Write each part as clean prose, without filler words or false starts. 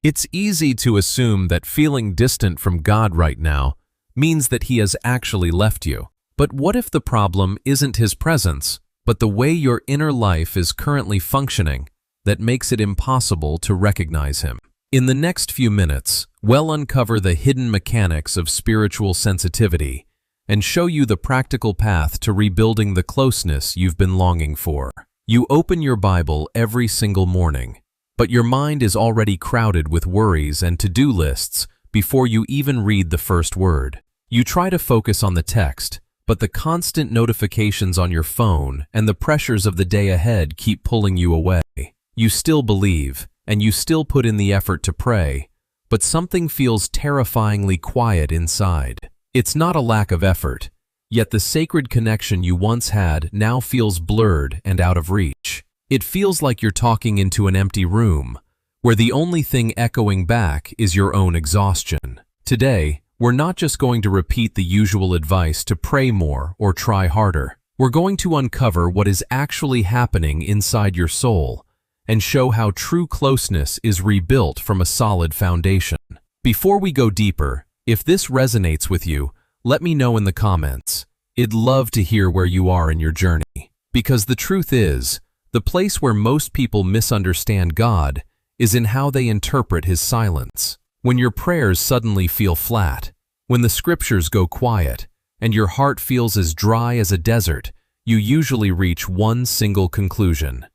It's easy to assume that feeling distant from God right now means that He has actually left you. But what if the problem isn't His presence, but the way your inner life is currently functioning that makes it impossible to recognize Him? In the next few minutes, we'll uncover the hidden mechanics of spiritual sensitivity and show you the practical path to rebuilding the closeness you've been longing for. You open your Bible every single morning, but your mind is already crowded with worries and to-do lists before you even read the first word. You try to focus on the text, but the constant notifications on your phone and the pressures of the day ahead keep pulling you away. You still believe, and you still put in the effort to pray, but something feels terrifyingly quiet inside. It's not a lack of effort, yet the sacred connection you once had now feels blurred and out of reach. It feels like you're talking into an empty room, where the only thing echoing back is your own exhaustion. Today, we're not just going to repeat the usual advice to pray more or try harder. We're going to uncover what is actually happening inside your soul and show how true closeness is rebuilt from a solid foundation. Before we go deeper, if this resonates with you, let me know in the comments. I'd love to hear where you are in your journey. Because the truth is, the place where most people misunderstand God is in how they interpret His silence. When your prayers suddenly feel flat, when the scriptures go quiet, and your heart feels as dry as a desert, you usually reach one single conclusion: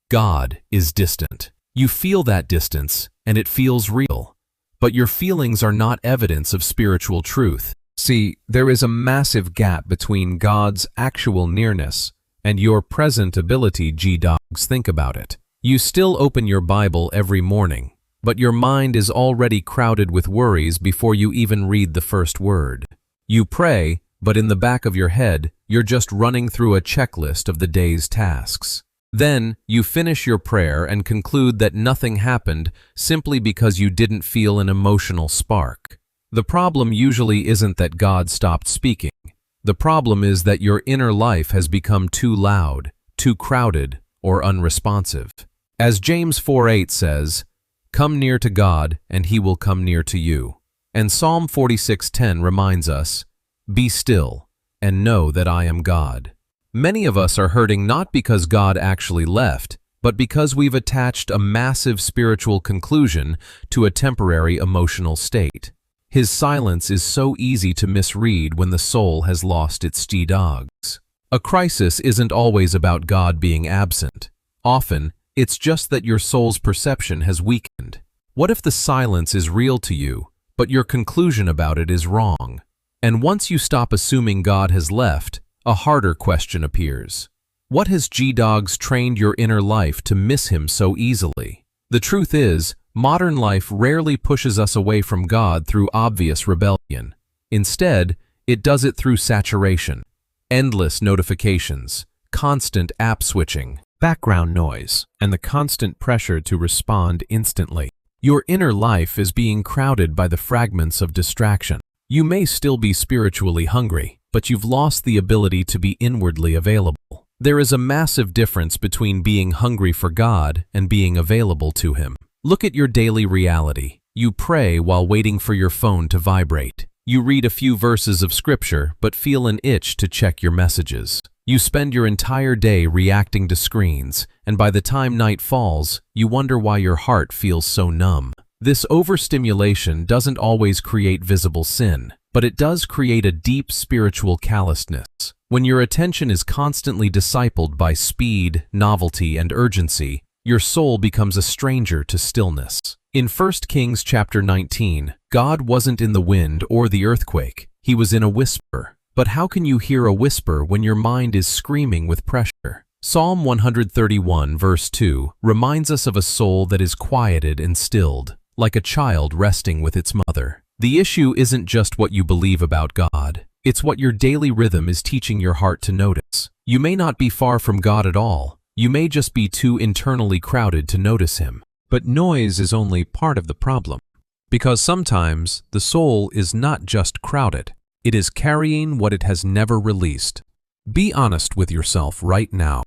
God is distant. You feel that distance, and it feels real. But your feelings are not evidence of spiritual truth. See, there is a massive gap between God's actual nearness and your present ability. G-Dogs, think about it. You still open your Bible every morning, but your mind is already crowded with worries before you even read the first word. You pray, but in the back of your head, you're just running through a checklist of the day's tasks. Then, you finish your prayer and conclude that nothing happened simply because you didn't feel an emotional spark. The problem usually isn't that God stopped speaking. The problem is that your inner life has become too loud, too crowded, or unresponsive. As James 4:8 says, "Come near to God, and He will come near to you." And Psalm 46:10 reminds us, "Be still, and know that I am God." Many of us are hurting not because God actually left, but because we've attached a massive spiritual conclusion to a temporary emotional state. His silence is so easy to misread when the soul has lost its G-Dogs. A crisis isn't always about God being absent. Often, it's just that your soul's perception has weakened. What if the silence is real to you, but your conclusion about it is wrong? And once you stop assuming God has left, a harder question appears. What has G-Dogs trained your inner life to miss Him so easily? The truth is, modern life rarely pushes us away from God through obvious rebellion. Instead, it does it through saturation, endless notifications, constant app switching, background noise, and the constant pressure to respond instantly. Your inner life is being crowded by the fragments of distraction. You may still be spiritually hungry, but you've lost the ability to be inwardly available. There is a massive difference between being hungry for God and being available to Him. Look at your daily reality. You pray while waiting for your phone to vibrate. You read a few verses of scripture but feel an itch to check your messages. You spend your entire day reacting to screens, and by the time night falls, you wonder why your heart feels so numb. This overstimulation doesn't always create visible sin, but it does create a deep spiritual callousness. When your attention is constantly discipled by speed, novelty, and urgency, your soul becomes a stranger to stillness. In 1 Kings chapter 19, God wasn't in the wind or the earthquake. He was in a whisper. But how can you hear a whisper when your mind is screaming with pressure? Psalm 131 verse 2 reminds us of a soul that is quieted and stilled, like a child resting with its mother. The issue isn't just what you believe about God. It's what your daily rhythm is teaching your heart to notice. You may not be far from God at all. You may just be too internally crowded to notice Him. But noise is only part of the problem. Because sometimes the soul is not just crowded. It is carrying what it has never released. Be honest with yourself right now.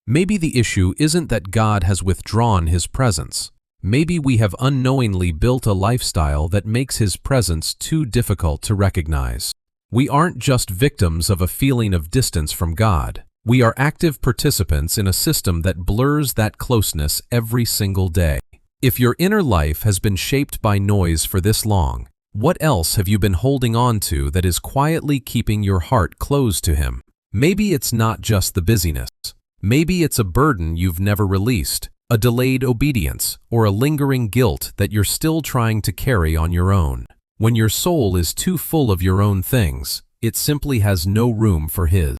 Maybe the issue isn't that God has withdrawn His presence. Maybe we have unknowingly built a lifestyle that makes His presence too difficult to recognize. We aren't just victims of a feeling of distance from God. We are active participants in a system that blurs that closeness every single day. If your inner life has been shaped by noise for this long, what else have you been holding on to that is quietly keeping your heart closed to Him? Maybe it's not just the busyness. Maybe it's a burden you've never released, a delayed obedience, or a lingering guilt that you're still trying to carry on your own. When your soul is too full of your own things, it simply has no room for His.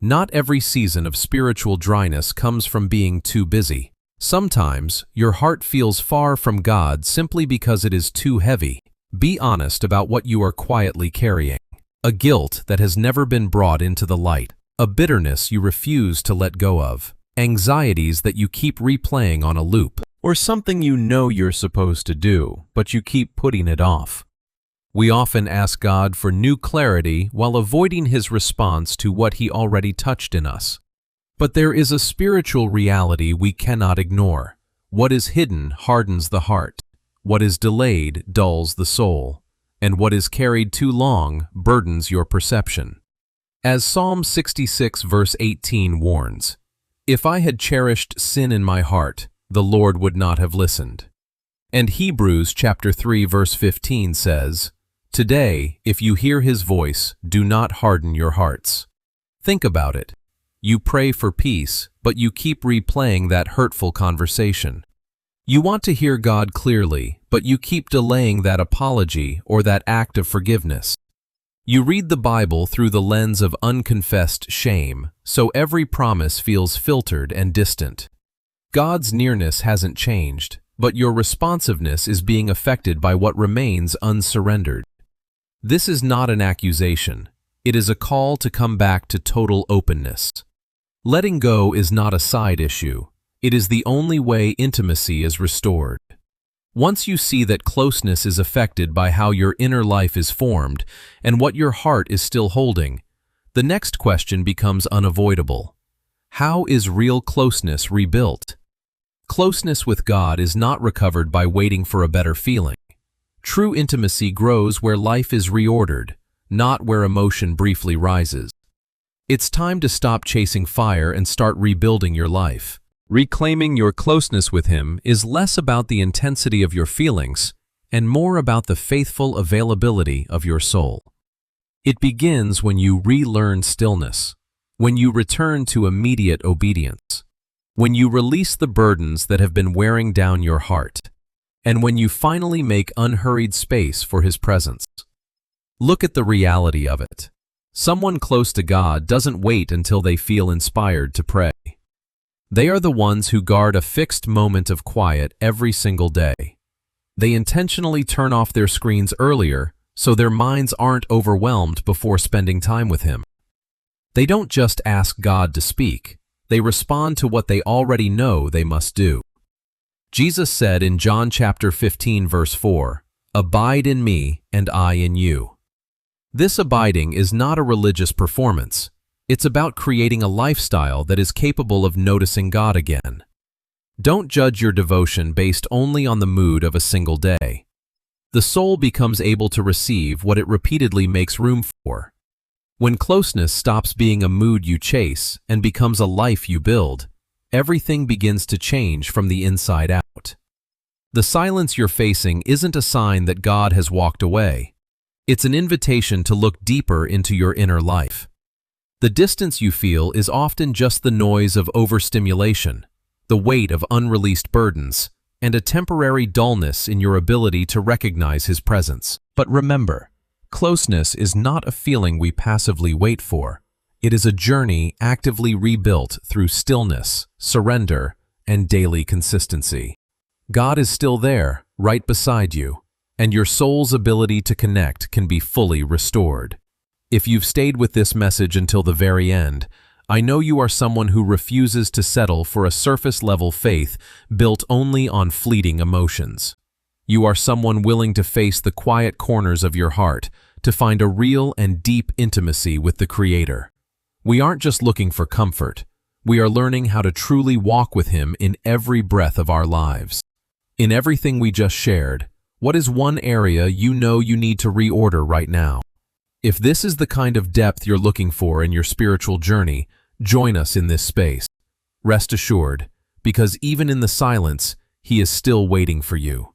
Not every season of spiritual dryness comes from being too busy. Sometimes, your heart feels far from God simply because it is too heavy. Be honest about what you are quietly carrying. A guilt that has never been brought into the light. A bitterness you refuse to let go of. Anxieties that you keep replaying on a loop. Or something you know you're supposed to do, but you keep putting it off. We often ask God for new clarity while avoiding His response to what He already touched in us. But there is a spiritual reality we cannot ignore. What is hidden hardens the heart. What is delayed dulls the soul. And what is carried too long burdens your perception. As Psalm 66 verse 18 warns, "If I had cherished sin in my heart, the Lord would not have listened." And Hebrews chapter 3 verse 15 says, "Today, if you hear His voice, do not harden your hearts." Think about it. You pray for peace, but you keep replaying that hurtful conversation. You want to hear God clearly, but you keep delaying that apology or that act of forgiveness. You read the Bible through the lens of unconfessed shame, so every promise feels filtered and distant. God's nearness hasn't changed, but your responsiveness is being affected by what remains unsurrendered. This is not an accusation. It is a call to come back to total openness. Letting go is not a side issue. It is the only way intimacy is restored. Once you see that closeness is affected by how your inner life is formed and what your heart is still holding, the next question becomes unavoidable. How is real closeness rebuilt? Closeness with God is not recovered by waiting for a better feeling. True intimacy grows where life is reordered, not where emotion briefly rises. It's time to stop chasing fire and start rebuilding your life. Reclaiming your closeness with Him is less about the intensity of your feelings and more about the faithful availability of your soul. It begins when you relearn stillness, when you return to immediate obedience, when you release the burdens that have been wearing down your heart, and when you finally make unhurried space for His presence. Look at the reality of it. Someone close to God doesn't wait until they feel inspired to pray. They are the ones who guard a fixed moment of quiet every single day. They intentionally turn off their screens earlier so their minds aren't overwhelmed before spending time with Him. They don't just ask God to speak. They respond to what they already know they must do. Jesus said in John chapter 15 verse 4, "Abide in me and I in you." This abiding is not a religious performance. It's about creating a lifestyle that is capable of noticing God again. Don't judge your devotion based only on the mood of a single day. The soul becomes able to receive what it repeatedly makes room for. When closeness stops being a mood you chase and becomes a life you build, everything begins to change from the inside out. The silence you're facing isn't a sign that God has walked away. It's an invitation to look deeper into your inner life. The distance you feel is often just the noise of overstimulation, the weight of unreleased burdens, and a temporary dullness in your ability to recognize His presence. But remember, closeness is not a feeling we passively wait for. It is a journey actively rebuilt through stillness, surrender, and daily consistency. God is still there, right beside you, and your soul's ability to connect can be fully restored. If you've stayed with this message until the very end, I know you are someone who refuses to settle for a surface-level faith built only on fleeting emotions. You are someone willing to face the quiet corners of your heart to find a real and deep intimacy with the Creator. We aren't just looking for comfort. We are learning how to truly walk with Him in every breath of our lives. In everything we just shared, what is one area you know you need to reorder right now? If this is the kind of depth you're looking for in your spiritual journey, join us in this space. Rest assured, because even in the silence, He is still waiting for you.